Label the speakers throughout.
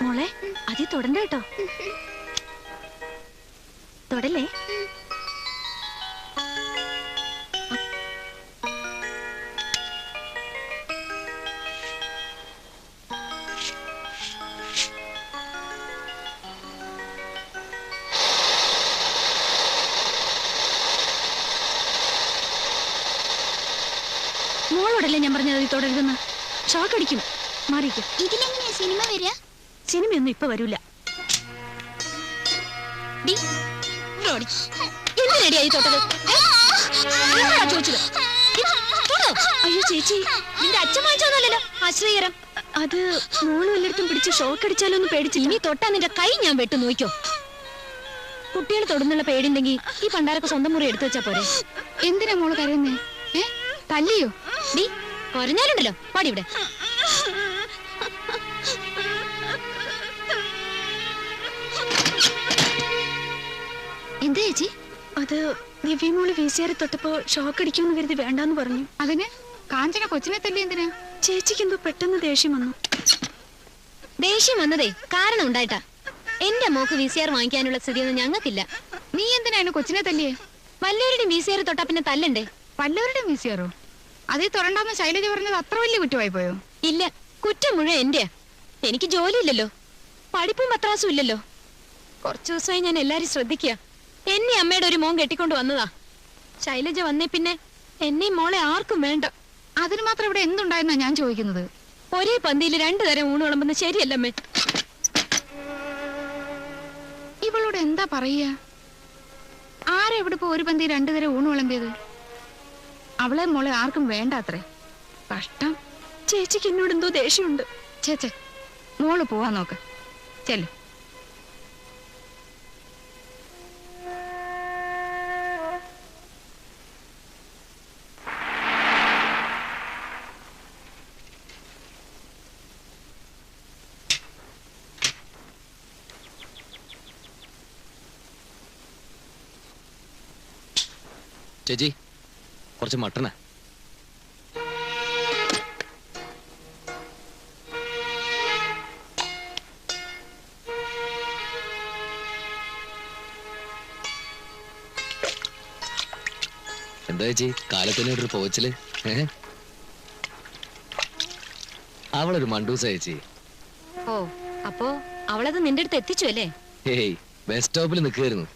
Speaker 1: മോളെ അതി തൊടണ്ട കേട്ടോ. തൊടല്ലേ. മോളോടല്ലേ ഞാൻ പറഞ്ഞത് അതി തുടരുതെന്ന്. ഷോക്ക് അടിക്കും. മാറിക്കും.
Speaker 2: ഇതിലെങ്ങനെയാ സിനിമ വരിക?
Speaker 1: സിനിമയൊന്നും ഇപ്പൊ വരൂല. എന്തിനടിയായി തൊട്ടത്? ചോദിച്ചത്. അയ്യോ ചേച്ചി, നിന്റെ അച്ഛൻ വാങ്ങിച്ചോന്നല്ലോ ആശ്രയകരം. അത് മോളും എല്ലായിടത്തും പിടിച്ച് ഷോക്ക് അടിച്ചാലോ ഒന്ന് പേടിച്ചു. ഇനി തൊട്ടാ നിന്റെ കൈ ഞാൻ വെട്ടു നോക്കിക്കോ. കുട്ടികൾ തൊടുന്നുള്ള പേടിണ്ടെങ്കിൽ ഈ പണ്ടാരൊക്കെ സ്വന്തം മുറി എടുത്തു വെച്ചാ പോരെ.
Speaker 2: എന്തിനാ മോള് കരയുന്നേ? തല്ലിയോ?
Speaker 1: നീ കുറഞ്ഞാലുണ്ടല്ലോ പാടി ഇവിടെ.
Speaker 2: എന്താ ചേച്ചി?
Speaker 1: അത് ദിവ്യമോള് വീശിയാരെ തൊട്ടപ്പോ ഷോക്ക് അടിക്കുമെന്ന് കരുതി വേണ്ടാന്ന് പറഞ്ഞു.
Speaker 2: അതിന് കാഞ്ചന കൊച്ചിനെ തല്ലി എന്തിനാ?
Speaker 1: ചേച്ചിക്ക് എന്തോ പെട്ടെന്ന് ദേഷ്യം വന്നു. ദേഷ്യം വന്നതേ കാരണം ഉണ്ടായിട്ടാ. എന്റെ മോക്ക് VCR വാങ്ങിക്കാനുള്ള സ്ഥിതിയൊന്നും ഞങ്ങൾക്കില്ല.
Speaker 2: നീ എന്തിനാണ് കൊച്ചിനെ തല്ലിയേ?
Speaker 1: വല്ലവരുടെയും VCR തൊട്ടാ പിന്നെ തല്ലണ്ടേ?
Speaker 2: വല്ലവരുടെയും VCRോ? അതീ തുറണ്ടാന്ന് ശൈലജ പറഞ്ഞത് അത്ര വലിയ കുറ്റമായി പോയോ?
Speaker 1: ഇല്ല, കുറ്റം മുഴുവൻ എന്റെയാ. എനിക്ക് ജോലിയില്ലല്ലോ, പഠിപ്പും പത്രാസും ഇല്ലല്ലോ. കുറച്ചു ദിവസമായി ഞാൻ എല്ലാരും ശ്രദ്ധിക്കുക. എന്നെ അമ്മയുടെ ഒരു മോൻ കെട്ടിക്കൊണ്ട് വന്നതാ. ശൈലജ വന്നേ പിന്നെ എന്നെയും മോളെ ആർക്കും വേണ്ട.
Speaker 2: അതിന് മാത്രം ഇവിടെ എന്തുണ്ടായെന്നാ ഞാൻ ചോദിക്കുന്നത്.
Speaker 1: ഒരേ പന്തിയിൽ 2 തരം ഊണ് വിളമ്പുന്നത് ശരിയല്ലമ്മേ.
Speaker 2: ഇവളോട് എന്താ പറയാ? ആരെവിടെ ഇപ്പൊ ഒരു പന്തി 2 തരം ഊണ് വിളമ്പിയത്? അവളെ മോളെ ആർക്കും വേണ്ട അത്രേ. കഷ്ടം.
Speaker 1: ചേച്ചിക്ക് എന്നോട് എന്തോ ദേഷ്യമുണ്ട്.
Speaker 2: ചേച്ചേ, മോള് പോവാൻ നോക്ക്. ചെല്ലു.
Speaker 3: ചേച്ചി, കുറച്ച് മട്ടണ. എന്താ ചേച്ചി കാലത്തിനൊരു പോച്ചില്? അവളൊരു മണ്ടൂസ ചേച്ചി.
Speaker 1: ഓ, അപ്പോ അവളത് നിന്റെ അടുത്ത് എത്തിച്ചു അല്ലേ?
Speaker 3: ഹേയ്, ബസ് സ്റ്റോപ്പിൽ നിൽക്കുകയായിരുന്നു.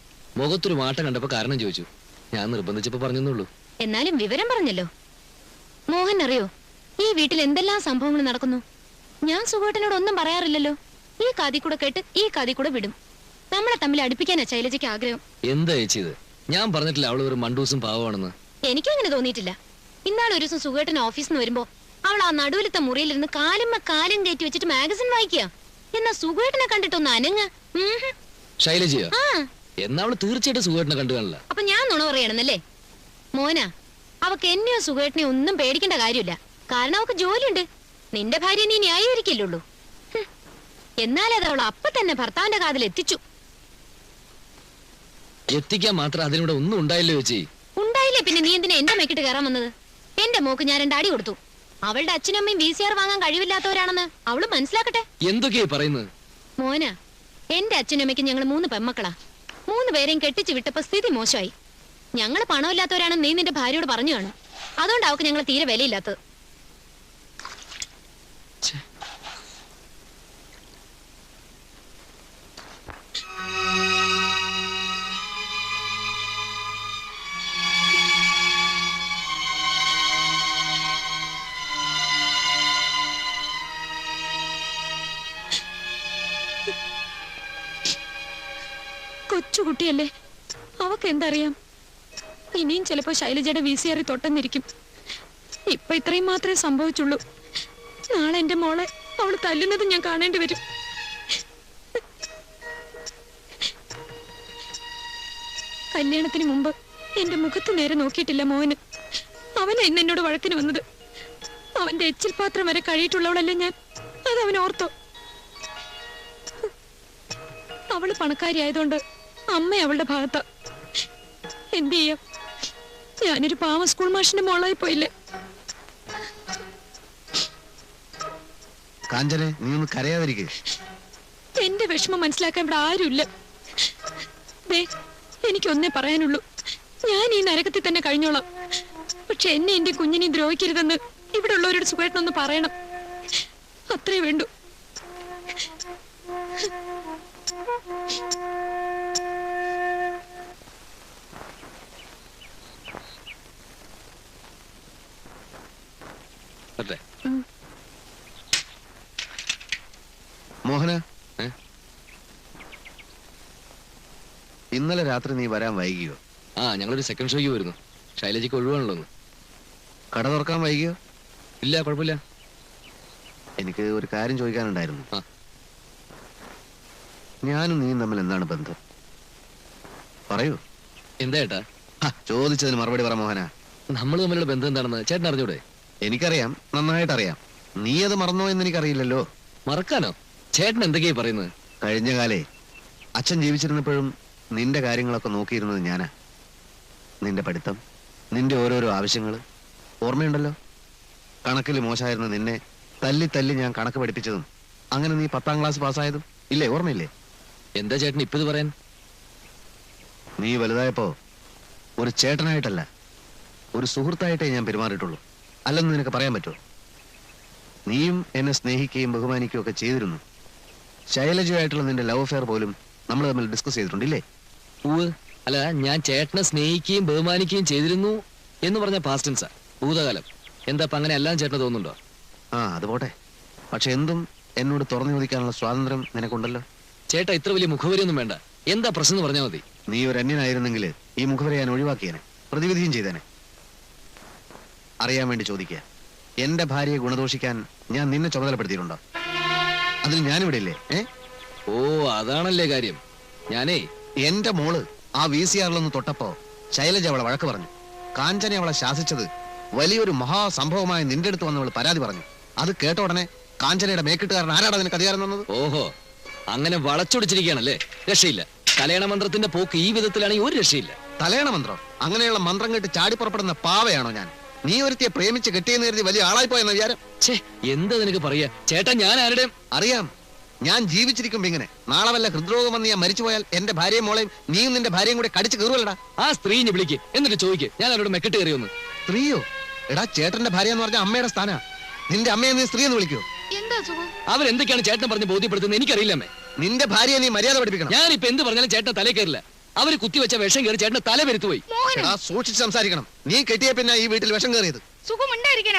Speaker 3: മുഖത്തൊരു മാട്ടം കണ്ടപ്പോ കാരണം ചോദിച്ചു. ഞാൻ നിർബന്ധിച്ചപ്പോ പറഞ്ഞെന്നുള്ളൂ.
Speaker 1: എന്നാലും വിവരം പറഞ്ഞല്ലോ. മോഹൻ അറിയോ ഈ വീട്ടിൽ എന്തെല്ലാം സംഭവങ്ങൾ നടക്കുന്നു? ഞാൻ സുഖേട്ടനോട് ഒന്നും പറയാറില്ലല്ലോ. ഈ കാതി കൂടെ കേട്ട് ഈ കാതി കൂടെ വിടും. നമ്മളെ തമ്മിൽ അടുപ്പിക്കാനാ ശൈലജയ്ക്ക് ആഗ്രഹം.
Speaker 3: എന്താ ചേച്ചി ഇത്? ഞാൻ പറഞ്ഞിട്ടില്ല അവള് ഒരു മണ്ടൂസും പാവമാണെന്ന്.
Speaker 1: എനിക്കും അങ്ങനെ തോന്നിയിട്ടില്ല. ഇന്നാളെ ഒരു ദിവസം സുഖേട്ടൻ ഓഫീസിൽ നിന്ന് വരുമ്പോ അവൾ ആ നടുവിലത്തെ മുറിയിലിരുന്ന് കാലുമ്മ കാലും കയറ്റി വെച്ചിട്ട് മാഗസിൻ വായിക്കുക. എന്നാ സുഖേട്ടനെ കണ്ടിട്ടൊന്ന് അനങ്ങ.
Speaker 3: ശൈലജയോ? എന്നാ അവള് തീർച്ചയായിട്ടും സുഖേട്ടനെ കണ്ടു കാണില്ല.
Speaker 1: അപ്പൊ ഞാൻ നുണ പറയണമെന്നല്ലേ? മോനാ, അവക്ക് എന്നെയോ സുഖേട്ടനെയോ ഒന്നും പേടിക്കേണ്ട കാര്യമില്ല. കാരണം അവക്ക് ജോലിയുണ്ട്. നിന്റെ ഭാര്യ നീ ന്യായീകരിക്കില്ലുള്ളൂ. എന്നാലത് അവൾ അപ്പൊ തന്നെ ഭർത്താവിന്റെ കാതിൽ എത്തിച്ചു.
Speaker 3: എത്തിക്കാൻ മാത്രം അതിനൂടെ ഒന്നും ഉണ്ടായില്ലോ ചേച്ചി.
Speaker 1: ഉണ്ടായില്ലേ പിന്നെ നീ എന്തിനാ എന്റെ മേക്കിട്ട് കയറാൻ വന്നത്? എന്റെ മോക്ക് ഞാൻ 2 അടി കൊടുത്തു. അവളുടെ അച്ഛനും അമ്മയും VCR വാങ്ങാൻ കഴിവില്ലാത്തവരാണെന്ന് അവള് മനസ്സിലാക്കട്ടെ.
Speaker 3: എന്തൊക്കെയാ പറയുന്നത്?
Speaker 1: മോനാ, എന്റെ അച്ഛനും അമ്മയ്ക്ക് ഞങ്ങൾ 3 പെമ്മക്കളാ. 3 പേരെയും കെട്ടിച്ചു വിട്ടപ്പോ സ്ഥിതി മോശമായി. ഞങ്ങൾ പണമില്ലാത്തവരാണെന്ന് നീ നിന്റെ ഭാര്യയോട് പറഞ്ഞു കാണും. അതുകൊണ്ട് അവക്ക് ഞങ്ങൾ തീരെ വിലയില്ലാത്തത്. കൊച്ചുകുട്ടിയല്ലേ, അവക്ക് എന്തറിയാം? ഇനിയും ചിലപ്പോ ശൈലജയുടെ VCR തൊട്ടെന്നിരിക്കും. ഇപ്പൊ ഇത്രയും മാത്രമേ സംഭവിച്ചുള്ളൂ. നാളെ എന്റെ മോളെ അവള് തല്ലുന്നത് ഞാൻ കാണേണ്ടി വരും. കല്യാണത്തിന് മുമ്പ് എന്റെ മുഖത്ത് നേരെ നോക്കിയിട്ടില്ല മോന്. അവനാ ഇന്ന് എന്നോട് വഴക്കിന് വന്നത്. അവന്റെ എച്ചിൽ പാത്രം വരെ കഴിയിട്ടുള്ളവളല്ലേ ഞാൻ. അത് അവൻ ഓർത്തോ? അവള് പണക്കാരി ആയതുകൊണ്ട് അമ്മ അവളുടെ ഭാഗത്താ. എന്ത് ചെയ്യാം? ഞാനൊരു പാവ സ്കൂൾ മാഷിന്റെ മോളായി പോയില്ലേ.
Speaker 4: കാഞ്ചനെ, നീ ഒന്ന് കരയാതിരിക്കേ.
Speaker 1: എന്റെ വിഷമം മനസ്സിലാക്കാൻ ഇവിടെ ആരുമില്ല. എനിക്കൊന്നേ പറയാനുള്ളൂ, ഞാൻ ഈ നരകത്തിൽ തന്നെ കഴിഞ്ഞോളാം. പക്ഷെ എന്നെ എന്റെ കുഞ്ഞിനെ ദ്രോഹിക്കരുതെന്ന് ഇവിടെ ഉള്ളവരോട് സുഖേട്ടനൊന്ന് പറയണം. അത്രേ വേണ്ടു.
Speaker 4: മോഹന, ഇന്നലെ രാത്രി നീ വരാൻ വൈകിയോ?
Speaker 3: ഞങ്ങളൊരു സെക്കൻഡ് ഷോയ്ക്ക് വരുന്നു. ശൈലജയ്ക്ക് ഒഴിവാണല്ലോ.
Speaker 4: കട തുറക്കാൻ വൈകിയോ?
Speaker 3: ഇല്ല, കുഴപ്പമില്ല.
Speaker 4: എനിക്ക് ഒരു കാര്യം ചോദിക്കാനുണ്ടായിരുന്നു. ഞാനും നീയും തമ്മിൽ എന്താണ് ബന്ധം? പറയൂ.
Speaker 3: എന്താ ഏട്ടാ?
Speaker 4: ചോദിച്ചതിന് മറുപടി പറ മോഹന.
Speaker 3: നമ്മൾ തമ്മിലുള്ള ബന്ധം എന്താണെന്ന് ചേട്ടൻ അറിഞ്ഞൂടെ?
Speaker 4: എനിക്കറിയാം, നന്നായിട്ട് അറിയാം. നീ അത് മറന്നോ എന്ന് എനിക്കറിയില്ലല്ലോ.
Speaker 3: മറക്കാനോ? ചേട്ടൻ എന്തൊക്കെയാ പറയുന്നത്?
Speaker 4: കഴിഞ്ഞ കാലേ അച്ഛൻ ജീവിച്ചിരുന്നപ്പോഴും നിന്റെ കാര്യങ്ങളൊക്കെ നോക്കിയിരുന്നത് ഞാനാ. നിന്റെ പഠിത്തം, നിന്റെ ഓരോരോ ആവശ്യങ്ങൾ ഓർമ്മയുണ്ടല്ലോ. കണക്കിൽ മോശമായിരുന്ന നിന്നെ തല്ലി തല്ലി ഞാൻ കണക്ക് പഠിപ്പിച്ചതും അങ്ങനെ നീ 10ാം ക്ലാസ് പാസ്സായതും ഇല്ലേ? ഓർമ്മയില്ലേ?
Speaker 3: എന്താ ചേട്ടൻ ഇപ്പത് പറയാൻ?
Speaker 4: നീ വലുതായപ്പോ ഒരു ചേട്ടനായിട്ടല്ല, ഒരു സുഹൃത്തായിട്ടേ ഞാൻ പെരുമാറിയിട്ടുള്ളൂ. അല്ലെന്ന് നിനക്ക് പറയാൻ പറ്റുമോ? നീയും എന്നെ സ്നേഹിക്കുകയും ബഹുമാനിക്കുകയും ഒക്കെ ചെയ്തിരുന്നു. ശൈലജയായിട്ടുള്ള നിന്റെ ലവ് അഫെയർ പോലും നമ്മൾ തമ്മിൽ ഡിസ്കസ് ചെയ്തിട്ടുണ്ടില്ലേ?
Speaker 3: അല്ല, ഞാൻ ചേട്ടനെ സ്നേഹിക്കുകയും ബഹുമാനിക്കുകയും ചെയ്തിരുന്നു എന്ന് പറഞ്ഞ പാസ്റ്റ് ടെൻസാ, ഭൂതകാലം. എന്താ അപ്പൊ അങ്ങനെ എല്ലാം ചേട്ടന് തോന്നുന്നുണ്ടോ?
Speaker 4: അത് പോട്ടെ. പക്ഷെ എന്തും എന്നോട് തുറന്നു ചോദിക്കാനുള്ള സ്വാതന്ത്ര്യം നിനക്കുണ്ടല്ലോ.
Speaker 3: ചേട്ടാ, ഇത്ര വലിയ മുഖവരിയൊന്നും വേണ്ട. എന്താ പ്രശ്നം എന്ന് പറഞ്ഞാൽ മതി.
Speaker 4: നീ ഒരു അന്യനായിരുന്നെങ്കിൽ ഈ മുഖവരെ ഞാൻ ഒഴിവാക്കിയേനെ, പ്രതിവിധിയും ചെയ്തേനെ. അറിയാൻ വേണ്ടി ചോദിക്കുക, എന്റെ ഭാര്യയെ ഗുണദോഷിക്കാൻ ഞാൻ നിന്നെ ചുമതലപ്പെടുത്തിയിട്ടുണ്ടോ? അതിൽ ഞാനിവിടെ ഇല്ലേ?
Speaker 3: അതാണല്ലേ കാര്യം. ഞാനേ
Speaker 4: എന്റെ മോള് ആ VCR-ലൊന്ന് തൊട്ടപ്പോ ശൈലജ അവളെ വഴക്ക് പറഞ്ഞു. കാഞ്ചനെ അവളെ ശാസിച്ചത് വലിയൊരു മഹാസംഭവമായി നിന്റെ അടുത്ത് വന്നവൾ പരാതി പറഞ്ഞു. അത് കേട്ട ഉടനെ കാഞ്ചനയുടെ മേക്കിട്ടുകാരൻ ആരാടാ നിനക്ക് അധികാരം തന്നത്?
Speaker 3: അങ്ങനെ വളച്ചൊടിച്ചിരിക്കുകയാണല്ലേ? രക്ഷയില്ല. തലയണ മന്ത്രത്തിന്റെ പോക്ക് ഈ വിധത്തിലാണെങ്കിൽ ഒരു രക്ഷയില്ല.
Speaker 4: തലയണ മന്ത്രം? അങ്ങനെയുള്ള മന്ത്രം കേട്ട് ചാടി പുറപ്പെടുന്ന പാവയാണോ ഞാൻ? നീ ഒരുത്തിയെ പ്രേമിച്ച് കെട്ടിയെന്ന് കരുതി വലിയ ആളായി പോയെന്ന വിചാരം?
Speaker 3: എന്താ നിനക്ക് പറയാ? ചേട്ടാ, ഞാൻ ആരുടെയും
Speaker 4: അറിയാം. ഞാൻ ജീവിച്ചിരിക്കുമ്പോ ഇങ്ങനെ നാളെ വല്ല ഹൃദ്രോഗം വന്ന് ഞാൻ മരിച്ചുപോയാൽ എന്റെ ഭാര്യയും മോളെയും നീയും നിന്റെ ഭാര്യയും കൂടെ കടിച്ചു കയറുവല്ലടാ.
Speaker 3: ആ സ്ത്രീനെ വിളിക്ക്, എന്നിട്ട് ചോദിക്ക് ഞാൻ അവരോട് മെക്കെട്ട് കയറിയൊന്ന്.
Speaker 4: സ്ത്രീയോ? എടാ, ചേട്ടന്റെ ഭാര്യ എന്ന് പറഞ്ഞ അമ്മയുടെ സ്ഥാനാ. നിന്റെ അമ്മയെ നീ സ്ത്രീ എന്ന് വിളിക്കോ?
Speaker 3: അവരെന്തൊക്കെയാണ് ചേട്ടൻ പറഞ്ഞ് ബോധ്യപ്പെടുത്തുന്നത് എനിക്കറിയില്ലമ്മേ.
Speaker 4: നിന്റെ ഭാര്യയെ നീ മര്യാദ പഠിപ്പിക്കണം.
Speaker 3: ഞാനിപ്പോ എന്ത് പറഞ്ഞാലും ചേട്ടൻ തലേ കയറില്ല. അവര് കുത്തിവെച്ച വിഷം കയറി ചേട്ടന്റെ തല പെരുത്തുപോയി.
Speaker 4: സൂക്ഷിച്ച് സംസാരിക്കണം. നീ കെട്ടിയ പിന്നെ ഈ വീട്ടിൽ വിഷം കയറിയത്.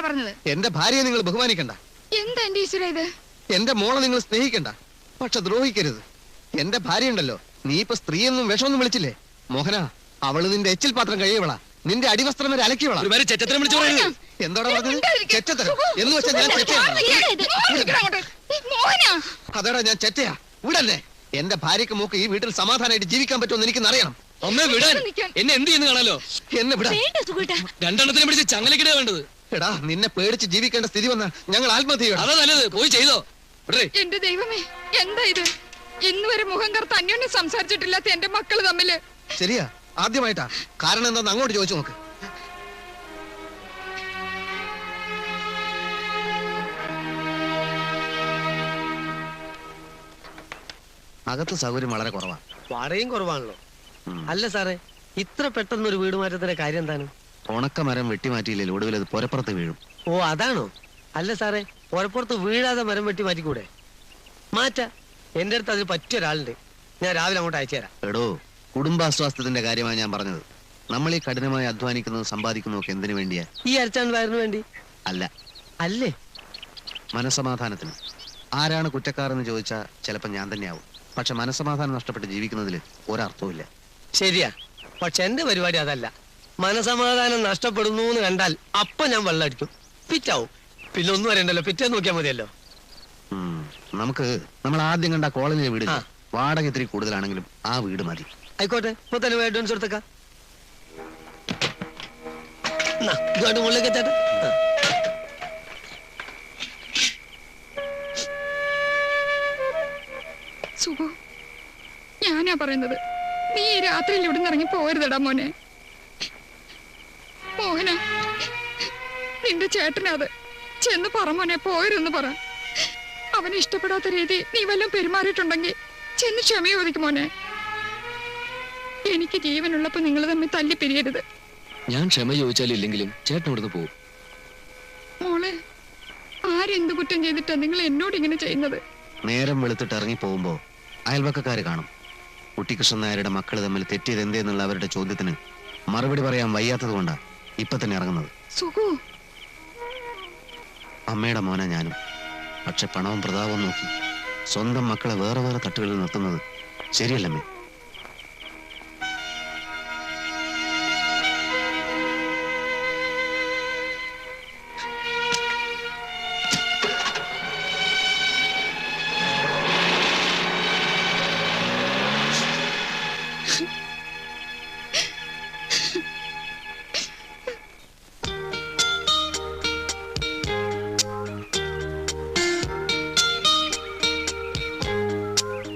Speaker 2: പറഞ്ഞത്
Speaker 4: എന്റെ ഭാര്യയെ നിങ്ങൾ ബഹുമാനിക്കണ്ട.
Speaker 2: എന്താ എന്റെ ഈശ്വര ഇത്?
Speaker 4: എന്റെ മോളെ നിങ്ങൾ സ്നേഹിക്കണ്ട, പക്ഷെ ദ്രോഹിക്കരുത്. എന്റെ ഭാര്യ ഉണ്ടല്ലോ, നീ ഇപ്പൊ സ്ത്രീയൊന്നും വിഷമൊന്നും വിളിച്ചില്ലേ? മോഹന, അവള് നിന്റെ എച്ചിൽ പാത്രം കഴിയവളാ, നിന്റെ അടിവസ്ത്രം വരെ അലക്കിയവളാ. എന്താടാ പറഞ്ഞത്? ചെറ്റത്തരം എന്ന് വെച്ചാൽ ഞാൻ അതാടാ ഞാൻ ചെറ്റയാ. വിടല്ലേ? എന്റെ ഭാര്യക്ക് മോക്ക് ഈ വീട്ടിൽ സമാധാനമായിട്ട് ജീവിക്കാൻ പറ്റുമെന്ന് എനിക്ക് അറിയണം.
Speaker 3: അമ്മേ, വിടാൻ. എന്നെ എന്ത് ചെയ്യുന്നു കാണാലോ?
Speaker 4: എന്നെ വിടാൻ.
Speaker 3: രണ്ടെണ്ണത്തിനെ പിടിച്ച് ചങ്ങലക്കിടേ വേണ്ടത്.
Speaker 4: എടാ, നിന്നെ പേടിച്ച് ജീവിക്കേണ്ട സ്ഥിതി വന്ന ഞങ്ങൾ ആത്മഹത്യ ചെയ്യണം.
Speaker 3: അതാ നല്ലത്. പോയി ചെയ്തോ.
Speaker 2: എന്റെ ദൈവമേ, എന്താ ഇത്? ഇന്നുവരെ മുഖം കറുത്ത് അന്യോന്യം സംസാരിച്ചിട്ടില്ലാത്ത എന്റെ മക്കള് തമ്മില്.
Speaker 4: ശരിയാ, ആദ്യമായിട്ടാ. കാരണം എന്താന്ന് അങ്ങോട്ട് ചോദിച്ചു നോക്ക്. അകത്ത് സൗകര്യം വളരെ കുറവാ.
Speaker 5: വാടകയും കുറവാണല്ലോ. അല്ല സാറേ, ഇത്ര പെട്ടെന്നൊരു വീട് മാറ്റത്തിന്റെ കാര്യം എന്താണ്?
Speaker 4: ഉണക്കമരം വെട്ടിമാറ്റിയില്ലേ ഒടുവിൽ അത് പുരപ്പുറത്ത് വീഴും.
Speaker 5: അതാണോ? അല്ല സാറേ, പുരപ്പുറത്ത് വീഴാതെ മരം വെട്ടി മാറ്റിക്കൂടെ? മാറ്റാ. എന്റെ അടുത്ത് അതിന് പറ്റിയ ഒരാളുണ്ട്. ഞാൻ രാവിലെ അങ്ങോട്ട് അയച്ചു തരാം.
Speaker 4: എടോ, കുടുംബാസ്വാസ്ഥ്യത്തിന്റെ കാര്യമാണ് ഞാൻ പറഞ്ഞത്. നമ്മൾ ഈ കഠിനമായി അധ്വാനിക്കുന്നതും സമ്പാദിക്കുന്നതും ഒക്കെ എന്തിനു വേണ്ടിയാ?
Speaker 5: ഈ അരച്ചാൻ വയറിന് വേണ്ടി
Speaker 4: അല്ല.
Speaker 5: അല്ലേ?
Speaker 4: മനസ്സമാധാനത്തിന്. ആരാണ് കുറ്റക്കാരെന്ന് ചോദിച്ചാൽ ചിലപ്പോൾ ഞാൻ തന്നെയാവും. പക്ഷെ മനസ്സമാധാനം നഷ്ടപ്പെട്ട് ജീവിക്കുന്നതിൽ ഒരർത്ഥവുമില്ല.
Speaker 5: ശരിയാ, പക്ഷെ എന്റെ പരിപാടി അതല്ല. മനസമാധാനം നഷ്ടപ്പെടുന്നു എന്ന് കണ്ടാൽ അപ്പൊ ഞാൻ വെള്ളമടിക്കും, ഫിറ്റാവും. പിന്നെ ഒന്നും അറിയണ്ടല്ലോ, പിറ്റേ നോക്കിയാൽ മതിയല്ലോ.
Speaker 4: നമ്മൾ ആദ്യം കണ്ട കോളനിയിലെ വീട് വാടക ഇത്തിരി കൂടുതലാണെങ്കിലും ആ വീട് മതി.
Speaker 5: ആയിക്കോട്ടെ, ഇപ്പൊ തന്നെ അഡ്വാൻസ് കൊടുത്തേക്കാം. മുകളിലേക്ക് എത്തേട്ടെ.
Speaker 2: സുഖു, ഞാനാ പറയുന്നത്. നീ ഈ രാത്രിയിൽ ഇവിടെ നിന്ന് ഇറങ്ങി പോരുതടാ മോനെ. മോഹന, നിന്റെ ചേട്ടനത് ചെന്ന് പറ മോനെ, പോയരെന്ന് പറ. അവന് ഇഷ്ടപ്പെടാത്ത രീതി നീ വല്ലതും പെരുമാറിയിട്ടുണ്ടെങ്കിൽ ചെന്ന് ക്ഷമ ചോദിക്കും മോനെ. എനിക്ക് ജീവനുള്ളപ്പോ നിങ്ങൾ തമ്മിൽ തല്ലി പിരിയരുത്.
Speaker 3: ഞാൻ ക്ഷമ ചോദിച്ചാലും ഇല്ലെങ്കിലും ചേട്ടൻ ഇവിടുന്ന് പോകും.
Speaker 2: മോളെ, ആരെന്ത് കുറ്റം ചെയ്തിട്ടാ നിങ്ങൾ എന്നോട് ഇങ്ങനെ ചെയ്യുന്നത്?
Speaker 4: നേരം വെളുത്തിട്ട് ഇറങ്ങി പോകുമ്പോ അയൽവക്കക്കാര് കാണും. കുട്ടിക്കൃഷ്ണൻ നായരുടെ മക്കള് തമ്മിൽ തെറ്റിയത് എന്തേന്നുള്ള അവരുടെ ചോദ്യത്തിന് മറുപടി പറയാൻ വയ്യാത്തത് കൊണ്ടാ ഇപ്പൊ തന്നെ ഇറങ്ങുന്നത്.
Speaker 2: സുഖു,
Speaker 4: അമ്മയുടെ മോനെ ഞാനും. പക്ഷെ പണവും പ്രതാപവും നോക്കി സ്വന്തം മക്കളെ വേറെ വേറെ തട്ടുകളിൽ നിർത്തുന്നത് ശരിയല്ലമ്മേ.